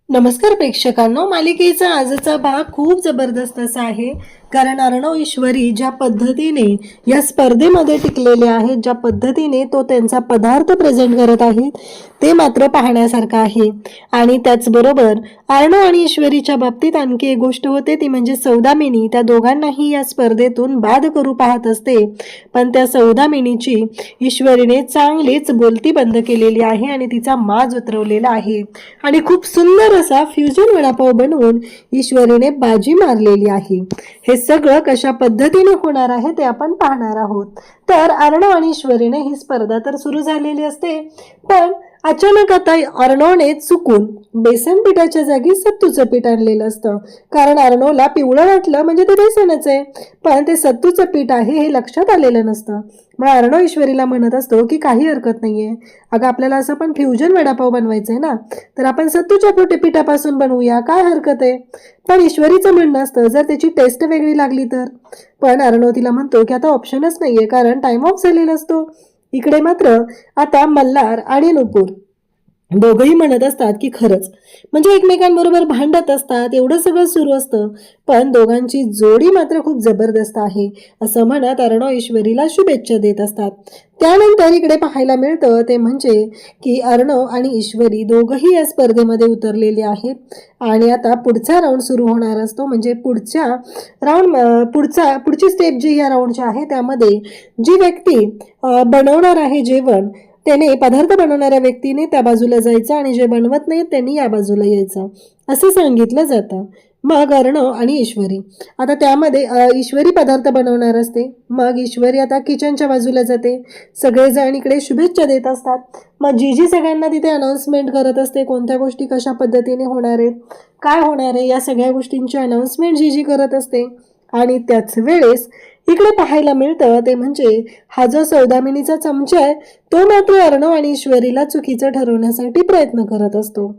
नमस्कार प्रेक्षकांनो, मालिकेचा आजचा भाग खूप जबरदस्त असा आहे. कारण अर्णव ईश्वरी ज्या पद्धतीने या स्पर्धेमध्ये टिकलेले आहेत, ज्या पद्धतीने तो त्यांचा पदार्थ प्रेझेंट करत आहेत, ते मात्र पाहण्यासारखं आहे. आणि त्याचबरोबर अर्णव आणि ईश्वरीच्या बाबतीत आणखी एक गोष्ट होते, ती म्हणजे सौदामिनी त्या दोघांनाही या स्पर्धेतून बाद करू पाहत असते. पण त्या सौदामिनीची ईश्वरीने चांगलीच बोलती बंद केलेली आहे आणि तिचा माज उतरवलेला आहे. आणि खूप सुंदर असा फ्युजन वडापाव बनवून ईश्वरीने बाजी मारलेली आहे. हे सगळं कशा पद्धतीने होणार आहे ते आपण पाहणार आहोत. तर अर्णव आणि ईश्वरीने ही स्पर्धा तर सुरू झालेली असते, पण अचानक आता अर्णवने चुकून बेसन पिठाच्या जागी सत्तूचं पीठ आणलेलं असतं. कारण अर्णवला पिवळं वाटलं म्हणजे ते बेसनच आहे, पण ते सत्तूचं पीठ आहे हे लक्षात आलेलं नसतं. मग अर्णव ईश्वरीला म्हणत असतो की काही हरकत नाहीये, अगं आपल्याला असं पण फ्युजन वडापाव बनवायचंय ना, तर आपण सत्तूच्या पिठापासून बनवूया, काय हरकत आहे. पण ईश्वरीचं म्हणणं असतं जर त्याची टेस्ट वेगळी लागली तर. पण अर्णव तिला म्हणतो की आता ऑप्शनच नाहीये, कारण टाइम ऑफ झालेला असतो. इकडे मात्र आता मल्हार आणि नुपूर दोघंही म्हणत असतात की खरंच म्हणजे एकमेकांबरोबर भांडत असतात, एवढं सगळं सुरू असतं, पण दोघांची जोडी मात्र खूप जबरदस्त आहे असं म्हणत अर्णव ईश्वरीला शुभेच्छा देत असतात. त्यानंतर इकडे पाहायला मिळतं ते म्हणजे की अर्णव आणि ईश्वरी दोघंही या स्पर्धेमध्ये उतरलेले आहेत. आणि आता पुढचा राऊंड सुरू होणार असतो, म्हणजे पुढची स्टेप जी या राऊंडची आहे त्यामध्ये जी व्यक्ती बनवणार आहे जेवण, त्याने पदार्थ बनवणाऱ्या व्यक्तीने त्या बाजूला जायचं आणि जे बनवत नाही त्यांनी या बाजूला यायचं असं सांगितलं जातं. मग अर्णव आणि ईश्वरी आता त्यामध्ये ईश्वरी पदार्थ बनवणार असते. मग ईश्वरी आता किचनच्या बाजूला जाते. सगळेजण इकडे शुभेच्छा देत असतात. मग जी सगळ्यांना तिथे अनाउन्समेंट करत असते, कोणत्या गोष्टी कशा पद्धतीने होणार आहेत, काय होणार आहे, या सगळ्या गोष्टींची अनाउन्समेंट जी करत असते. आणि त्याच वेळेस इकडे पाहायला मिळतं ते म्हणजे हा जो सौदामिनीचा चमचा आहे तो मात्र अर्णव आणि ईश्वरीला चुकीचं ठरवण्यासाठी प्रयत्न करत असतो.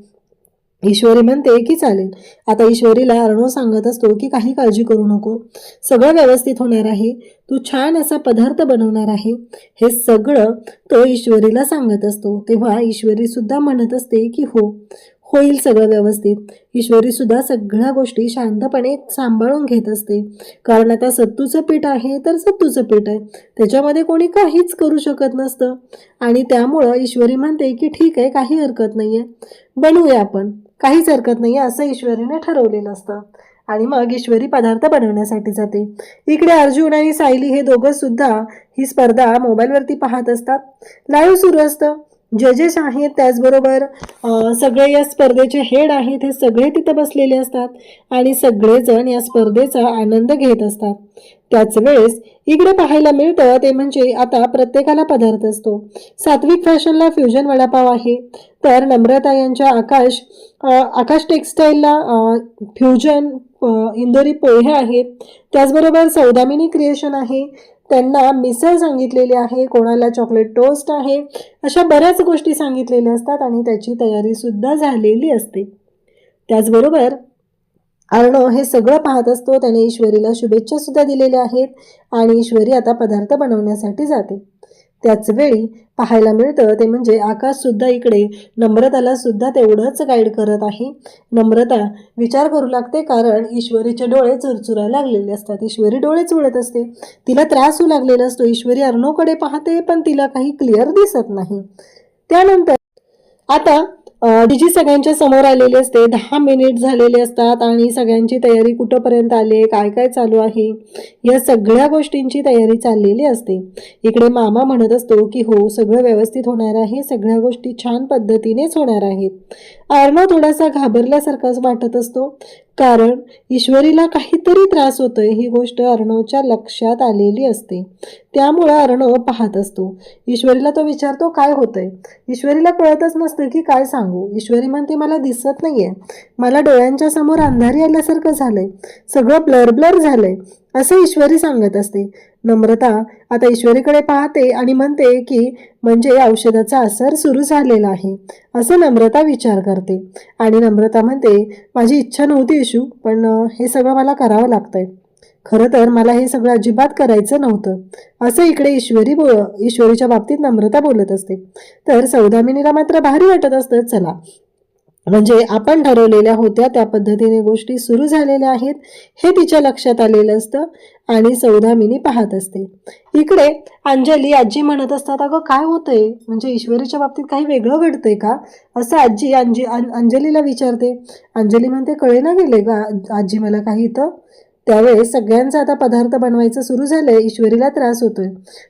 ईश्वरी म्हणते की चालेल. आता ईश्वरीला अर्णव सांगत असतो की काही काळजी करू नको, सगळं व्यवस्थित होणार आहे, तू छान असा पदार्थ बनवणार आहे, हे सगळं तो ईश्वरीला सांगत असतो. तेव्हा ईश्वरी सुद्धा म्हणत असते की हो, होईल सगळं व्यवस्थित. ईश्वरी सुद्धा सगळ्या गोष्टी शांतपणे सांभाळून घेत असते. कारण आता सत्तूचं पीठ आहे तर सत्तूचं पीठ आहे, त्याच्यामध्ये कोणी काहीच करू शकत नसतं. आणि त्यामुळं ईश्वरी म्हणते की ठीक आहे, काही हरकत नाहीये, बनवूया आपण, काहीच हरकत नाहीये असं ईश्वरीने ठरवलेलं असतं. आणि मग ईश्वरी पदार्थ बनवण्यासाठी जाते. इकडे अर्जुन आणि सायली हे दोघं सुद्धा ही स्पर्धा मोबाईलवरती पाहत असतात. लाईव्ह सुरू असतं, जजेस आहेत, त्याचबरोबर सगळे या स्पर्धेचे हेड आहेत, हे सगळे तिथं बसलेले असतात आणि सगळेजण या स्पर्धेचा आनंद घेत असतात. त्याच वेळेस इकडे पाहायला मिळतं ते म्हणजे आता प्रत्येकाला पदार्थ असतो. सात्विक फॅशनला फ्युजन वडापाव आहे, तर नम्रता यांच्या आकाश टेक्सटाईलला फ्युजन इंदोरी पोहे आहेत. त्याचबरोबर सौदामिनी क्रिएशन आहे, त्यांना मिसळ सांगितलेली आहे, कोणाला चॉकलेट टोस्ट आहे, अशा बऱ्याच गोष्टी सांगितलेल्या असतात आणि त्याची तयारी सुद्धा झालेली असते. त्याचबरोबर अर्णव हे सगळं पाहत असतो. त्याने ईश्वरीला शुभेच्छा सुद्धा दिलेल्या आहेत आणि ईश्वरी आता पदार्थ बनवण्यासाठी जाते. त्याच वेळी पाहायला मिळतं ते म्हणजे आकाश सुद्धा इकडे नम्रताला सुद्धा तेवढंच गाईड करत आहे. नम्रता विचार करू लागते, कारण ईश्वरीचे डोळे चुरचुरायला लागलेले असतात. ईश्वरी डोळे चुळत असते, तिला त्रास होऊ लागलेला असतो. ईश्वरी अर्णवकडे पाहते पण तिला काही क्लिअर दिसत नाही. त्यानंतर आता डीजी सगळ्यांच्या समोर आलेली असते. 10 मिनिट झालेले असतात आणि सगळ्यांची तयारी कुठंपर्यंत आली, काय काय चालू आहे, या सगळ्या गोष्टींची तयारी चाललेली असते. इकडे मामा म्हणत असतो की हो, सगळं व्यवस्थित होणार आहे, सगळ्या गोष्टी छान पद्धतीनेच होणार आहेत. अर्णव थोडासा घाबरल्यासारखाच वाटत असतो, कारण ईश्वरीला काहीतरी त्रास होतोय ही गोष्ट अर्णवच्या लक्षात आलेली असते. त्यामुळं अर्णव पाहत असतो. ईश्वरीला तो विचारतो काय होतंय. ईश्वरीला कळतच नसतं की काय सांगू. ईश्वरी म्हणते मला दिसत नाहीये, मला डोळ्यांच्या समोर अंधारी आल्यासारखं झालंय, सगळं ब्लर ब्लर झालंय असं ईश्वरी सांगत असते. नम्रता आता ईश्वरीकडे पाहते आणि म्हणते की म्हणजे औषधाचा असर सुरू झालेला आहे असं नम्रता विचार करते. आणि नम्रता म्हणते माझी इच्छा नव्हती इशू, पण हे सगळं मला करावं लागतंय, खरं तर मला हे सगळं अजिबात करायचं नव्हतं असं इकडे ईश्वरीच्या बाबतीत नम्रता बोलत असते. तर सौदामिनीला मात्र भारी वाटत असतं, चला म्हणजे आपण ठरवलेल्या होत्या त्या पद्धतीने गोष्टी सुरू झालेल्या आहेत हे तिच्या लक्षात आलेलं असतं आणि सौदामिनी पाहत असते. इकडे अंजली आजी म्हणत असतात, अगं काय होतंय, म्हणजे ईश्वरीच्या बाबतीत काही वेगळं घडतंय का, असं आजी अंजलीला विचारते. अंजली म्हणते, कळे ना गेले का आजी मला काही इथं. त्यावेळेस सगळ्यांचं आता पदार्थ बनवायचं सुरू झालंय. ईश्वरीला त्रास होतोय.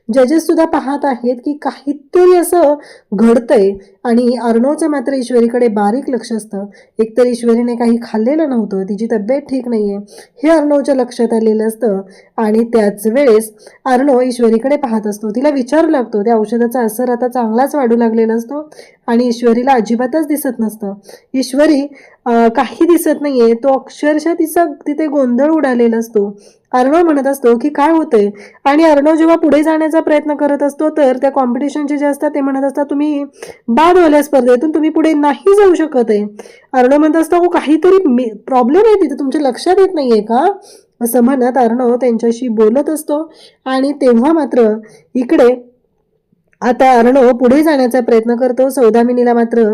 जजेस सुद्धा पाहत आहेत की काहीतरी असं घडतंय आणि अर्णवचं मात्र ईश्वरीकडे बारीक लक्ष असतं. एकतर ईश्वरीने काही खाल्लेलं नव्हतं, तिची तब्येत ठीक नाहीये हे अर्णवच्या लक्षात आलेलं असतं आणि त्याच वेळेस अर्णव ईश्वरीकडे पाहत असतो. तिला विचारू लागतो. त्या औषधाचा असर आता चांगलाच वाढू लागलेला असतो आणि ईश्वरीला अजिबातच दिसत नसतं. ईश्वरी काही दिसत नाहीये. तो अक्षरशः तिथे गोंधळ उडालेला असतो. अर्णव म्हणत असतो की काय होतंय आणि अर्णव जेव्हा पुढे जाण्याचा प्रयत्न करत असतो तर त्या कॉम्पिटिशनचे जे असतात ते म्हणत असतात, तुम्ही बाद झाल्या स्पर्धेतून तुम्ही पुढे नाही जाऊ शकत आहे. अर्णव म्हणत असतो, हो काहीतरी प्रॉब्लेम आहे तिथे, तुमच्या लक्षात येत नाहीये का, असं म्हणत अर्णव त्यांच्याशी बोलत असतो. आणि तेव्हा मात्र इकडे आता अर्णव पुढे जाण्याचा प्रयत्न करतो. सौदामिनीला मात्र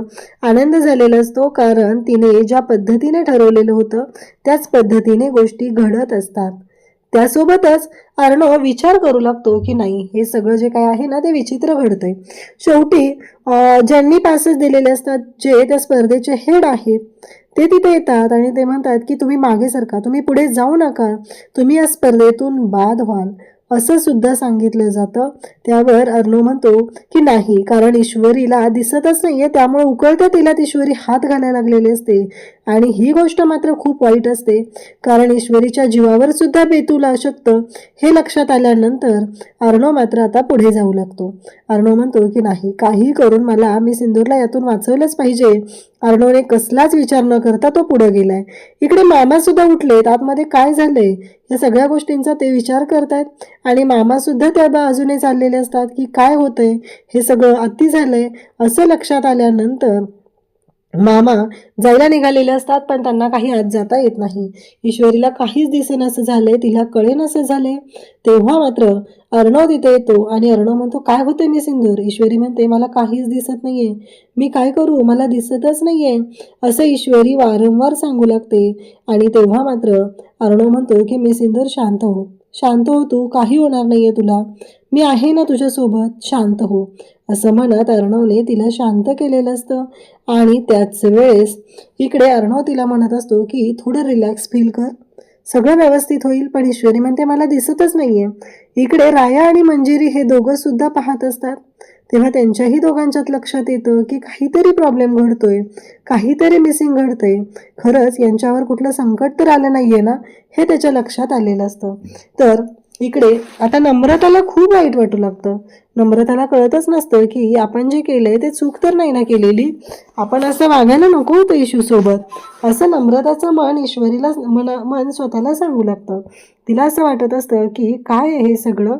आनंद झालेला असतो, कारण तिने ज्या पद्धतीने ठरवलेलं होतं त्याच पद्धतीने गोष्टी घडत असतात. त्यासोबतच अर्णव विचार करू लागतो की नाही, हे सगळं जे काय आहे ना ते विचित्र घडतंय. शेवटी ज्यांनी पासेस दिलेले असतात, जे त्या स्पर्धेचे हेड आहेत, ते तिथे येतात आणि ते म्हणतात की तुम्ही मागे सरका, तुम्ही पुढे जाऊ नका, तुम्ही या स्पर्धेतून बाद व्हाल, असं सुद्धा सांगितलं जातं. त्यावर अर्णव म्हणतो की नाही, कारण ईश्वरीला दिसतच नाहीये, त्यामुळे उकळत्या तेलात ईश्वरी हात घालायला लागलेली असते आणि ही गोष्ट मात्र खूप वाईट असते, कारण ईश्वरीच्या जीवावर सुद्धा बेतू शकतं. हे लक्षात आल्यानंतर अर्णव मात्र आता पुढे जाऊ लागतो. अर्णव म्हणतो की नाही, काही करून मी सिंदूरला यातून वाचवलंच पाहिजे. अर्णवने कसलाच विचार न करता तो पुढे गेलाय. इकडे मामा सुद्धा उठलेत. आतमध्ये काय झालंय या सगळ्या गोष्टींचा ते विचार करतायत आणि मामा सुद्धा त्या बाजूने चाललेले असतात की काय होतंय, हे सगळं अति झालंय असं लक्षात आल्यानंतर मामा जायला निघालेले असतात, पण त्यांना काही आत जाता येत नाही. ईश्वरीला काहीच दिसेनासं झालंय, तिला कळेनासं झालंय. तेव्हा मात्र अर्णव तिथे येतो आणि अर्णव म्हणतो, काय होतंय मी सिंदूर. ईश्वरी म्हणते, मला काहीच दिसत नाहीये, मी काय करू, मला दिसतच नाहीये, असं ईश्वरी वारंवार सांगू लागते. आणि तेव्हा मात्र अर्णव म्हणतो की मी सिंदूर, शांत हो, शांत हो, तू काही होणार नाहीये तुला, मी आहे ना तुझ्यासोबत, शांत हो, असं म्हणत अर्णवने तिला शांत केलेलं असतं. आणि त्याच वेळेस इकडे अर्णव तिला म्हणत असतो की थोडं रिलॅक्स फील कर, सगळं व्यवस्थित होईल. पण ईश्वरी म्हणते, मला दिसतच नाहीये. इकडे राया आणि मंजिरी हे दोघं सुद्धा पाहत असतात. तेव्हा त्यांच्याही दोघांच्यात लक्षात येतं की काहीतरी प्रॉब्लेम घडतोय, काहीतरी मिसिंग घडतंय. खरंच यांच्यावर कुठलं संकट तर आलं नाहीये ना, हे त्याच्या लक्षात आलेलं असतं. तर इकडे आता नम्रताला खूप वाईट वाटू लागतं. नम्रताला कळतच नसतं की आपण जे केलंय ते चूक तर नाही ना केलेली, आपण असं वागायला नको होतं इशूसोबत, असं नम्रताचं मन ईश्वरीला मन स्वतःला सांगू लागतं. तिला असं वाटत असतं की काय आहे हे सगळं,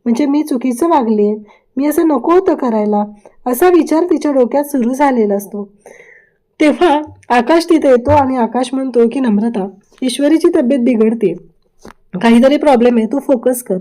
म्हणजे मी चुकीचं वागले, मी असं नको होतं करायला, असा विचार तिच्या डोक्यात सुरू झालेला असतो. तेव्हा आकाश तिथे येतो आणि आकाश म्हणतो की नम्रता, ईश्वरीची तब्येत बिघडते, काहीतरी प्रॉब्लेम आहे, तू फोकस कर,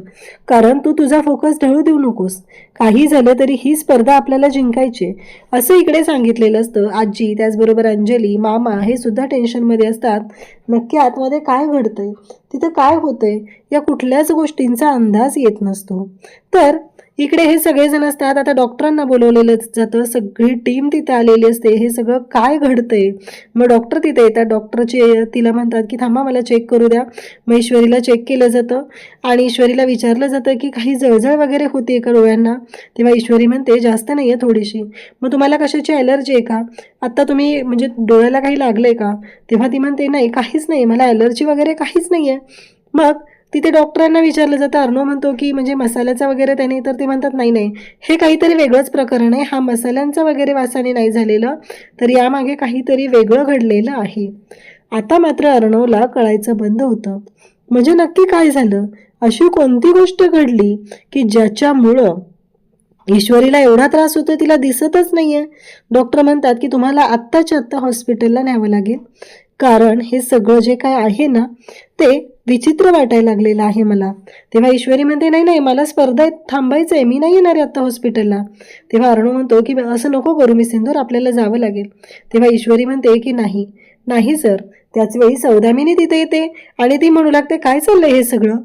कारण तू तुझा फोकस ढळू देऊ नकोस, काही झालं तरी ही स्पर्धा आपल्याला जिंकायची, असं इकडे सांगितलेलं असतं. आजी, त्याचबरोबर अंजली, मामा हे सुद्धा टेन्शनमध्ये असतात. नक्की आतमध्ये काय घडतंय, तिथं काय होतंय, या कुठल्याच गोष्टींचा अंदाज येत नसतो. तर इकडे हे सगळेजण असतात. आता डॉक्टरांना बोलवलेलं जातं, सगळी टीम तिथे आलेली असते. हे सगळं काय घडतंय, मग डॉक्टर तिथे येतात. डॉक्टरचे तिला म्हणतात की थांबा, मला चेक करू द्या. मग ईश्वरीला चेक केलं जातं आणि ईश्वरीला विचारलं जातं की काही जळजळ वगैरे होते का डोळ्यांना. तेव्हा ईश्वरी म्हणते, जास्त नाही आहे, थोडीशी. मग तुम्हाला कशाची ॲलर्जी आहे का, आत्ता तुम्ही म्हणजे डोळ्याला काही लागलंय का. तेव्हा ती म्हणते, नाही काहीच नाही, मला ॲलर्जी वगैरे काहीच नाही आहे. मग तिथे डॉक्टरांना विचारलं जातं. अर्णव म्हणतो की म्हणजे मसाल्याचा वगैरे त्याने, तर ते म्हणतात नाही नाही, हे काहीतरी वेगळंच प्रकरण आहे, हा मसाल्यांचा वगैरे वासाने नाही झालेलं, तर यामागे काहीतरी वेगळं घडलेलं आहे. आता मात्र अर्णवला कळायचं बंद होतं, म्हणजे नक्की काय झालं, अशी कोणती गोष्ट घडली की ज्याच्यामुळं ईश्वरीला एवढा त्रास होतो, तिला दिसतच नाहीये. डॉक्टर म्हणतात की तुम्हाला आत्ताच्या आत्ता हॉस्पिटलला न्यावं लागेल, कारण हे सगळं जे काय आहे ना ते विचित्र वाटायला लागलेलं आहे मला. तेव्हा ईश्वरी म्हणते, नाही नाही, मला स्पर्धेत थांबायचं आहे, मी नाही येणार आता हॉस्पिटलला. तेव्हा अर्णव म्हणतो की असं नको करू मी सिंदूर, आपल्याला जावं लागेल. तेव्हा ईश्वरी म्हणते की नाही नाही सर. त्याच वेळी सौदामिनी तिथे येते आणि ती म्हणू लागते, काय चाललंय हे सगळं?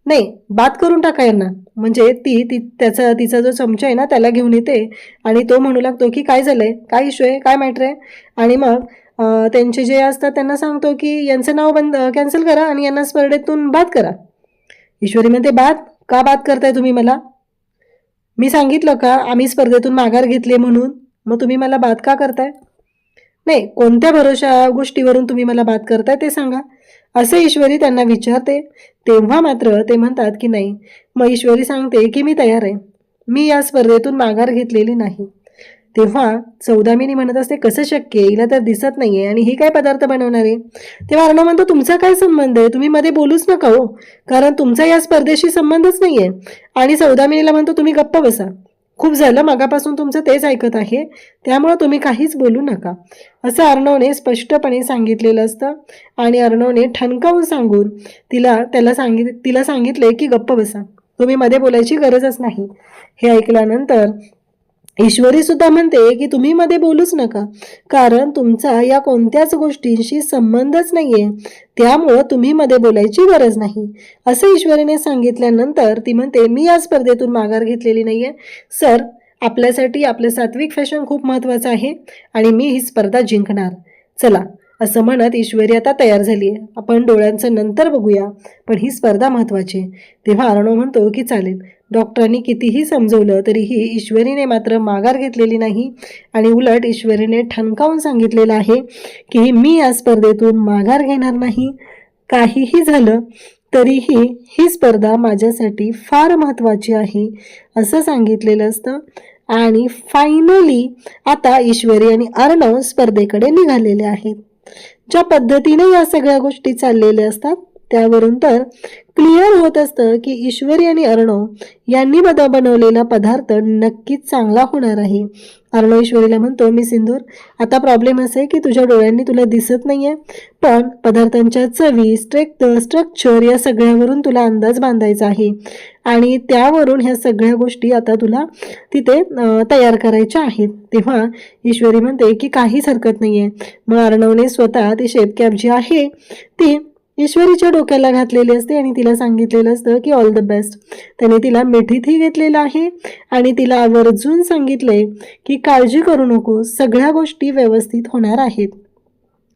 नाही, बात करून टाका यांना. म्हणजे तिचा जो चमचा आहे ना त्याला घेऊन येते आणि तो म्हणू लागतो की काय झालंय, काय इश्यू आहे, काय मॅटर आहे. आणि मग त्यांचे जे असतात त्यांना सांगतो की यांचं नाव कॅन्सल करा आणि यांना स्पर्धेतून बाद करा. ईश्वरी म्हणते, का बाद करताय तुम्ही मला? मी सांगितलं का आम्ही स्पर्धेतून माघार घेतली म्हणून? मग तुम्ही मला बाद का करताय? नाही, कोणत्या भरोशा गोष्टीवरून तुम्ही मला बाद करताय ते सांगा, असे ईश्वरी त्यांना विचारते. तेव्हा मात्र ते म्हणतात की नाही. मग ईश्वरी सांगते की मी तयार आहे, मी या स्पर्धेतून माघार घेतलेली नाही. तेव्हा सौदामिनी म्हणत असते, कसं शक्य आहे, हिला तर दिसत नाहीये आणि ही काय पदार्थ बनवणार आहे? तेव्हा अर्णव म्हणतो, तुमचा काय संबंध आहे, तुम्ही मध्ये बोलूच नका हो, कारण तुमचा या स्पर्धेशी संबंधच नाहीये. आणि सौदामिनीला म्हणतो, तुम्ही गप्प बसा, खूप झालं, मागापासून तुमचं तेच ऐकत आहे, त्यामुळं तुम्ही काहीच बोलू नका, असं अर्णवने स्पष्टपणे सांगितलेलं असतं. आणि अर्णवने ठणकावून सांगून तिला सांगितले की गप्प बसा, तुम्ही मध्ये बोलायची गरजच नाही. हे ऐकल्यानंतर ईश्वरी सुद्धा म्हणते की तुम्ही मध्ये बोलूच नका, कारण तुमचा या कोणत्याच गोष्टींशी संबंधच नाहीये, त्यामुळं तुम्ही मध्ये बोलायची गरज नाही, असं ईश्वरीने सांगितल्यानंतर ती म्हणते, मी या स्पर्धेतून माघार घेतलेली नाहीये सर, आपल्यासाठी आपलं सात्विक फॅशन खूप महत्त्वाचं आहे आणि मी ही स्पर्धा जिंकणार, चला, असं म्हणत ईश्वरी आता तयार झाली आहे. आपण डोळ्यांचं नंतर बघूया, पण ही स्पर्धा महत्त्वाची. तेव्हा अर्णव म्हणतो की चालेल. डॉक्टरांनी कितीही समजवलं तरीही ईश्वरीने मात्र माघार घेतलेली नाही आणि उलट ईश्वरीने ठणकावून सांगितलेलं आहे की मी या स्पर्धेतून माघार घेणार नाही. काहीही झालं तरीही ही स्पर्धा माझ्यासाठी फार महत्त्वाची आहे, असं सांगितलेलं असतं. आणि फायनली आता ईश्वरी आणि अर्णव स्पर्धेकडे निघालेले आहेत. ज्या पद्धतीने या सगळ्या गोष्टी चाललेल्या असतात त्यावरून तर क्लिअर होत असतं की ईश्वरी आणि अर्णव यांनी बनवलेला पदार्थ नक्कीच चांगला होणार आहे. अर्णव ईश्वरीला म्हणतो, मी सिंदूर, आता प्रॉब्लेम असा आहे की तुझ्या डोळ्यांनी तुला दिसत नाहीये, पण पदार्थांच्या चवी, स्ट्रक्चर या सगळ्यावरून तुला अंदाज बांधायचा आहे आणि त्यावरून ह्या सगळ्या गोष्टी आता तुला तिथे तयार करायच्या आहेत. तेव्हा ईश्वरी म्हणते की काहीच हरकत नाहीये. मग अर्णवने स्वतः ती शेप कॅप जी आहे ती ईश्वरीच्या डोक्याला घातलेली असते आणि तिला सांगितलेलं असतं की ऑल द बेस्ट. त्याने तिला मिठीतही घेतलेलं आहे आणि तिला आवर्जून सांगितलंय की काळजी करू नको, सगळ्या गोष्टी व्यवस्थित होणार आहेत,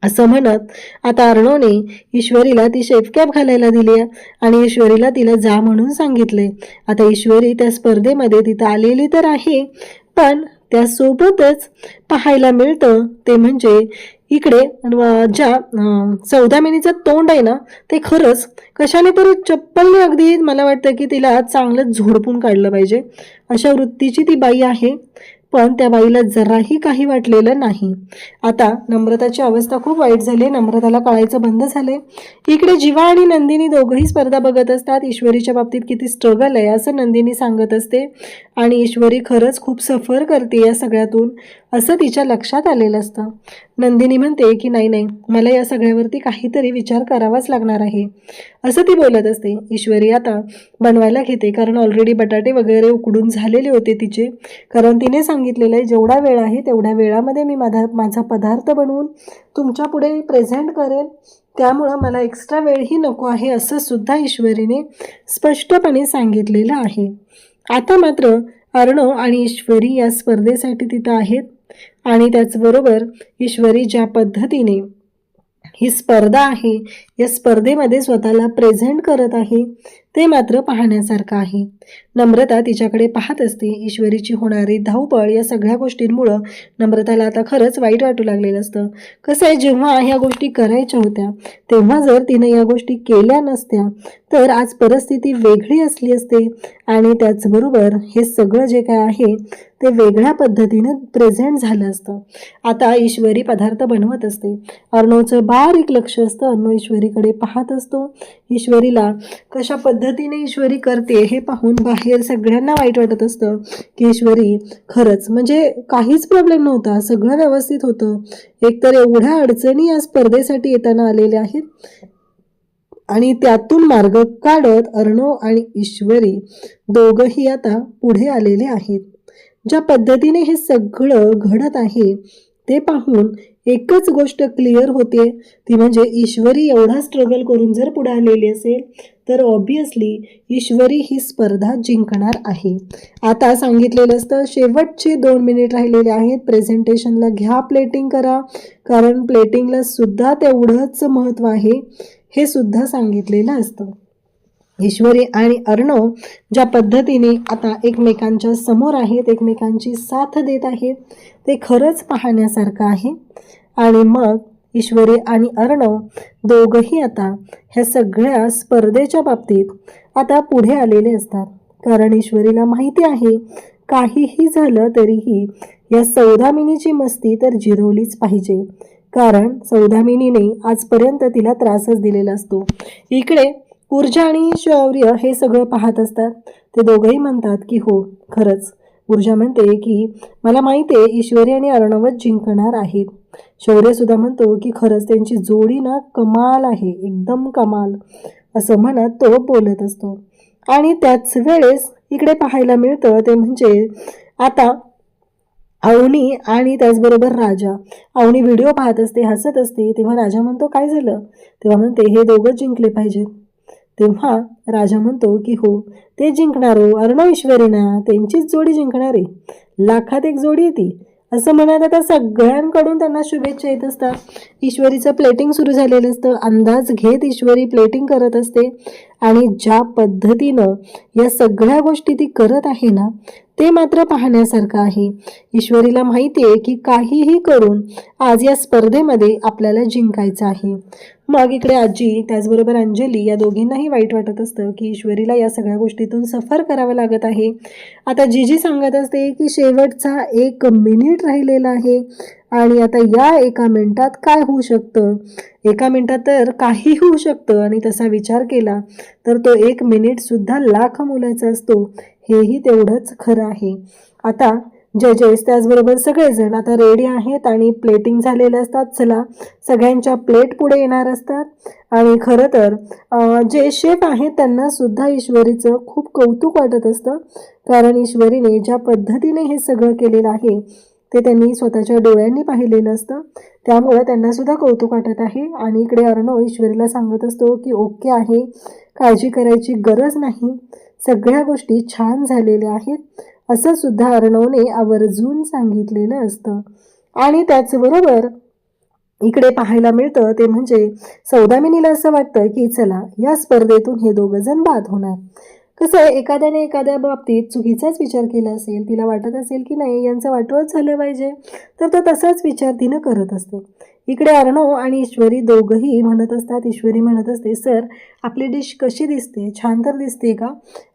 असं म्हणत आता अर्णवने ईश्वरीला ती शेप कॅप घालायला दिली आणि ईश्वरीला तिला जा म्हणून सांगितले. आता ईश्वरी त्या स्पर्धेमध्ये तिथं आलेली तर आहे, पण त्यासोबतच पाहायला मिळतं ते म्हणजे इकडे ज्या सौदामिनीचं तोंड आहे ना ते खरंच कशाने तरी चप्पलने अगदी मला वाटतं की तिला चांगलं झोडपून काढलं पाहिजे, अशा वृत्तीची ती बाई आहे. पण त्या बाईला जराही काही वाटलेलं नाही. आता नम्रताची अवस्था खूप वाईट झाली, नम्रताला कळायचं बंद झाले. इकडे जीवा आणि नंदिनी दोघंही स्पर्धा बघत असतात. ईश्वरीच्या बाबतीत किती स्ट्रगल आहे असं नंदिनी सांगत असते आणि ईश्वरी खरंच खूप सफर करते या सगळ्यातून असं तिच्या लक्षात आलेलं असतं. नंदिनी म्हणते की नाही नाही, मला या सगळ्यावरती काहीतरी विचार करावाच लागणार आहे, असं ती बोलत असते. ईश्वरी आता बनवायला घेते, कारण ऑलरेडी बटाटे वगैरे उकडून झालेले होते तिचे, कारण तिने सांगितलेलं आहे जेवढा वेळ आहे तेवढ्या वेळामध्ये मी माझा पदार्थ बनवून तुमच्या पुढे प्रेझेंट करेल, त्यामुळं मला एक्स्ट्रा वेळही नको आहे, असं सुद्धा ईश्वरीने स्पष्टपणे सांगितलेलं आहे. आता मात्र अर्णव आणि ईश्वरी या स्पर्धेसाठी तिथं आहेत आणि त्याचबरोबर ईश्वरी ज्या पद्धतीने ही स्पर्धा आहे या स्पर्धेमध्ये स्वतःला प्रेझेंट करत आहे ते मात्र पाहण्यासारखं आहे. नम्रता तिच्याकडे पाहत असते. ईश्वरीची होणारी धावपळ या सगळ्या गोष्टींमुळं नम्रताला आता खरंच वाईट वाटू लागलेलं असतं. कसं आहे, जेव्हा ह्या गोष्टी करायच्या होत्या तेव्हा जर तिने या गोष्टी केल्या नसत्या तर आज परिस्थिती वेगळी असली असते आणि त्याचबरोबर हे सगळं जे काय आहे ते वेगळ्या पद्धतीने प्रेझेंट झालं असतं. आता ईश्वरी पदार्थ बनवत असते. अर्णवचं बारीक लक्ष असतं, अर्णव ईश्वरीकडे पाहत असतो. ईश्वरीला कशा पद्धतीने ईश्वरी करते हे पाहून बाहेर सगळ्यांना वाईट वाटत असतं की ईश्वरी खरंच म्हणजे काहीच प्रॉब्लेम नव्हता, सगळं व्यवस्थित होतं. एकतर एवढ्या अडचणी या स्पर्धेसाठी येताना आलेल्या आहेत आणि त्यातून मार्ग काढत अर्णव आणि ईश्वरी दोघंही आता पुढे आलेले आहेत. ज्या पद्धतीने हे सगळं घडत आहे ते पाहून एकच गोष्ट क्लिअर होते, ती म्हणजे ईश्वरी एवढा स्ट्रगल करून जर पुढे आलेली असेल तर ऑब्विसली ईश्वरी ही स्पर्धा जिंकणार आहे. आता सांगितलेलं असतं शेवटचे 2 मिनिट राहिलेले आहेत, प्रेझेंटेशनला घ्या, प्लेटिंग करा, कारण प्लेटिंगला सुद्धा तेवढंच महत्त्व आहे हे सुद्धा सांगितलेलं असतं. ईश्वरी आणि अर्णव ज्या पद्धतीने आता एकमेकांच्या समोर आहेत, एकमेकांची साथ देत आहेत, ते खरंच पाहण्यासारखं आहे. आणि मग ईश्वरी आणि अर्णव दोघंही आता ह्या सगळ्या स्पर्धेच्या बाबतीत आता पुढे आलेले असतात, कारण ईश्वरीला माहिती आहे काहीही झालं तरीही या सौदामिनीची मस्ती तर जिरवलीच पाहिजे, कारण सौदामिनीने आजपर्यंत तिला त्रासच दिलेला असतो. इकडे ऊर्जा आणि शौर्य हे सगळं पाहत असतात. ते दोघंही म्हणतात की हो खरंच. ऊर्जा म्हणते की मला माहिती आहे ईश्वरी आणि अर्णवच जिंकणार आहेत. शौर्य सुद्धा म्हणतो की खरंच त्यांची जोडी ना कमाल आहे, एकदम कमाल, असं म्हणत तो बोलत असतो. आणि त्याच वेळेस इकडे पाहायला मिळतं ते म्हणजे आता अवनी आणि त्याचबरोबर राजा. अवनी व्हिडिओ पाहत असते, हसत असते, तेव्हा राजा म्हणतो काय झालं, तेव्हा म्हणते हे दोघं जिंकले पाहिजेत. तेव्हा राजा म्हणतो की हो ते जिंकणार, हो अर्णव ईश्वरी ना त्यांचीच जोडी जिंकणार आहे, लाखात एक जोडी ती, असं म्हणत आता सगळ्यांकडून त्यांना शुभेच्छा येत असतात. ईश्वरीचं प्लेटिंग सुरू झालेलं असतं. अंदाज घेत ईश्वरी प्लेटिंग करत असते आणि ज्या पद्धतीनं या सगळ्या गोष्टी ती करत आहे ना ते मात्र पाहण्यासारखं आहे. ईश्वरीला माहिती आहे की काहीही करून आज या स्पर्धेमध्ये आपल्याला जिंकायचं आहे. मग इकडे आजी त्याचबरोबर अंजली या दोघींनाही वाईट वाटत असतं की ईश्वरीला या सगळ्या गोष्टीतून सफर करावं लागत आहे. आता जीजी सांगत असते की शेवटचा 1 मिनिट राहिलेला आहे आणि आता या 1 मिनिटात काय होऊ शकतं, 1 मिनिटात तर काही होऊ शकतं. आणि तसा विचार केला तर तो 1 मिनिट सुद्धा लाख मोलाचा असतो, हेही तेवढंच खरं आहे. आता जजेस त्याचबरोबर सगळेजण आता रेडी आहेत आणि प्लेटिंग झालेले असतात. चला सगळ्यांच्या प्लेट पुढे येणार असतात. आणि खरं तर जे शेफ आहेत त्यांना सुद्धा ईश्वरीचं खूप कौतुक वाटत असतं, कारण ईश्वरीने ज्या पद्धतीने हे सगळं केलेलं आहे ते त्यांनी स्वतःच्या डोळ्यांनी पाहिलेलं असतं, त्यामुळं त्यांना सुद्धा कौतुक वाटत आहे. आणि इकडे अर्णव ईश्वरीला सांगत असतो की ओके आहे, काळजी करायची गरज नाही, सगळ्या गोष्टी छान झालेल्या आहेत, असं सुद्धा अर्णवने आवर्जून सांगितलेलं असतं. आणि त्याचबरोबर इकडे पाहायला मिळतं ते म्हणजे सौदामिनीला असं वाटतं की चला या स्पर्धेतून हे दोघं जण बाद होणार. कसं आहे, एखाद्याने एखाद्या बाबतीत चुकीचाच विचार केला असेल, तिला वाटत असेल की नाही यांचं वाटोळच झालं पाहिजे, तर तो तसाच विचार तिनं करत असते. इकडे अर्णव आणि ईश्वरी दोघंही म्हणत असतात. ईश्वरी म्हणत असते सर आपली डिश कशी दिसते, छान तर दिसते का.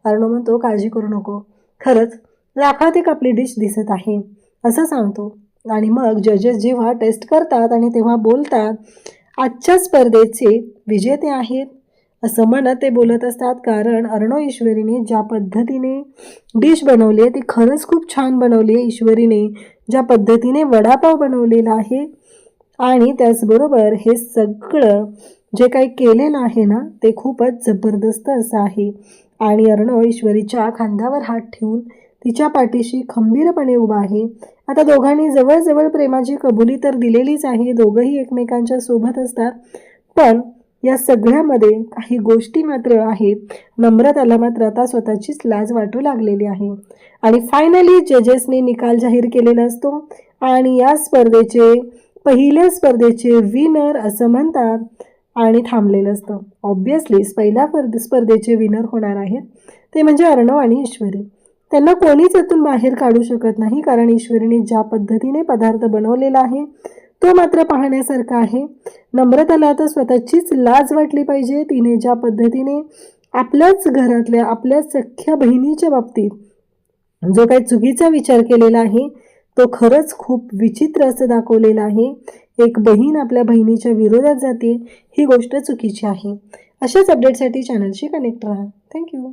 अर्णव म्हणतो काळजी करू नको, खरंच लाखात एक आपली डिश दिसत आहे, असं सांगतो. आणि मग जजेस जेव्हा टेस्ट करतात आणि तेव्हा बोलतात आजच्या स्पर्धेचे विजेते आहेत असं म्हणत ते बोलत असतात, कारण अर्णव ईश्वरीने ज्या पद्धतीने डिश बनवली आहे ती खरंच खूप छान बनवली आहे. ईश्वरीने ज्या पद्धतीने वडापाव बनवलेला आहे आणि त्याचबरोबर हे सगळं जे काही केलेलं आहे ना ते खूपच जबरदस्त असं आहे. आणि अर्णव ईश्वरीच्या खांद्यावर हात ठेवून तिच्या पाठीशी खंबीरपणे उभा आहे. आता दोघांनी जवळजवळ प्रेमाची कबुली तर दिलेलीच आहे, दोघंही एकमेकांच्या सोबत असतात, पण या सगळ्यामध्ये काही गोष्टी मात्र आहेत. नम्रताला मात्र आता स्वतःचीच लाज वाटू लागलेली आहे. आणि फायनली जजेसने निकाल जाहीर केलेला असतो आणि या स्पर्धेचे पहिल्या स्पर्धेचे विनर असं म्हणतात आणि थांबलेलं असतं. ऑब्विसली पहिल्या स्पर्धेचे विनर होणार आहेत ते म्हणजे अर्णव आणि ईश्वरी. त्यांना कोणीच यातून बाहेर काढू शकत नाही, कारण ईश्वरीने ज्या पद्धतीने पदार्थ बनवलेला आहे तो मात्र पाहण्यासारखा आहे. नम्रताला आता स्वतःचीच लाज वाटली पाहिजे. तिने ज्या पद्धतीने आपल्याच घरातल्या आपल्या सख्या बहिणीच्या बाबतीत जो काही चुकीचा विचार केलेला आहे तो खरंच खूप विचित्र असं दाखवलेला आहे. एक बहीण आपल्या बहिणीच्या विरोधात जाते, ही गोष्ट चुकीची आहे. अशाच अपडेटसाठी चॅनलशी कनेक्ट राहा. थँक्यू.